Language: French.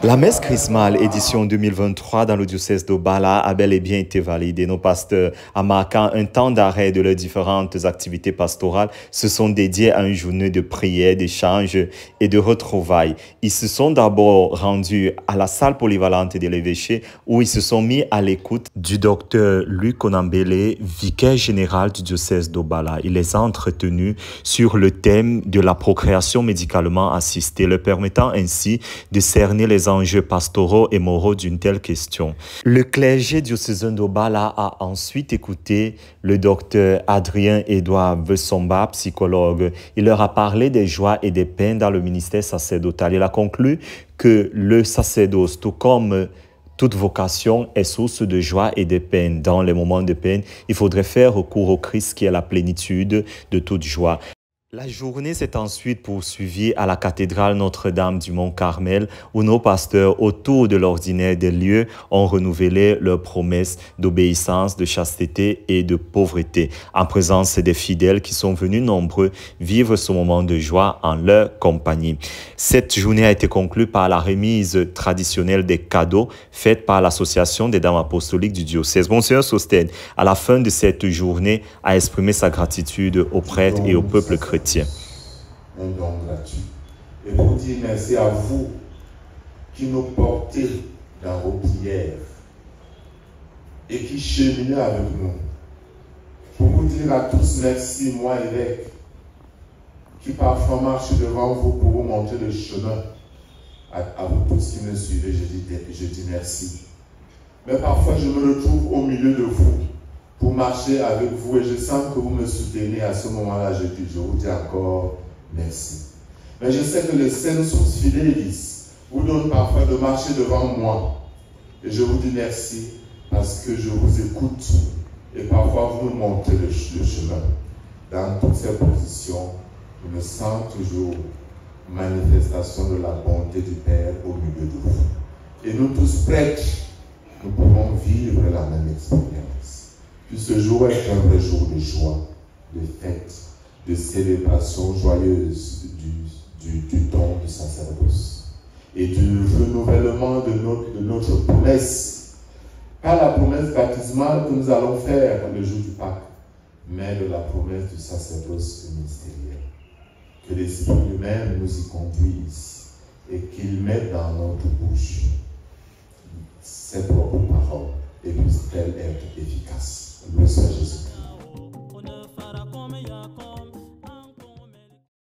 La messe chrismale édition 2023 dans le diocèse de Bala a bel et bien été validée. Nos pasteurs, en marquant un temps d'arrêt de leurs différentes activités pastorales, se sont dédiés à une journée de prière, d'échange et de retrouvailles. Ils se sont d'abord rendus à la salle polyvalente de l'évêché où ils se sont mis à l'écoute du docteur Luc Onambele, vicaire général du diocèse de Bala. Il les a entretenus sur le thème de la procréation médicalement assistée, leur permettant ainsi de cerner les enjeux pastoraux et moraux d'une telle question. Le clergé diocésain de Bala a ensuite écouté le docteur Adrien-Édouard Vessomba, psychologue. Il leur a parlé des joies et des peines dans le ministère sacerdotal. Il a conclu que le sacerdoce, tout comme toute vocation, est source de joie et de peine. Dans les moments de peine, il faudrait faire recours au Christ qui est la plénitude de toute joie. La journée s'est ensuite poursuivie à la cathédrale Notre-Dame du Mont-Carmel où nos pasteurs, autour de l'ordinaire des lieux, ont renouvelé leurs promesses d'obéissance, de chasteté et de pauvreté, en présence des fidèles qui sont venus nombreux vivre ce moment de joie en leur compagnie. Cette journée a été conclue par la remise traditionnelle des cadeaux faite par l'association des dames apostoliques du diocèse. Monseigneur Sostène, à la fin de cette journée, a exprimé sa gratitude aux prêtres et au peuple chrétien. Un don gratuit. Et pour dire merci à vous qui nous portez dans vos prières et qui cheminez avec nous. Pour vous dire à tous merci, moi évêque, qui parfois marche devant vous pour vous montrer le chemin. À vous tous qui me suivez, je dis merci. Mais parfois je me retrouve au milieu de vous pour marcher avec vous et je sens que vous me soutenez. À ce moment-là, je vous dis encore merci. Mais je sais que le Sensus Fidelis vous donne parfois de marcher devant moi. Et je vous dis merci parce que je vous écoute et parfois vous me montrez le chemin. Dans toutes ces positions, je me sens toujours manifestation de la bonté du Père au milieu de vous. Et nous tous prêtres, nous pouvons vivre la même expérience. Puis ce jour est un vrai jour de joie, de fête, de célébration joyeuse du don du sacerdoce et du renouvellement de notre promesse. Pas la promesse baptismale que nous allons faire le jour du Pâques, mais de la promesse du sacerdoce ministériel. Que l'Esprit lui-même nous y conduise et qu'il mette dans notre bouche ses propres paroles et puisse-t-elle être efficace. Le Seigneur Jésus.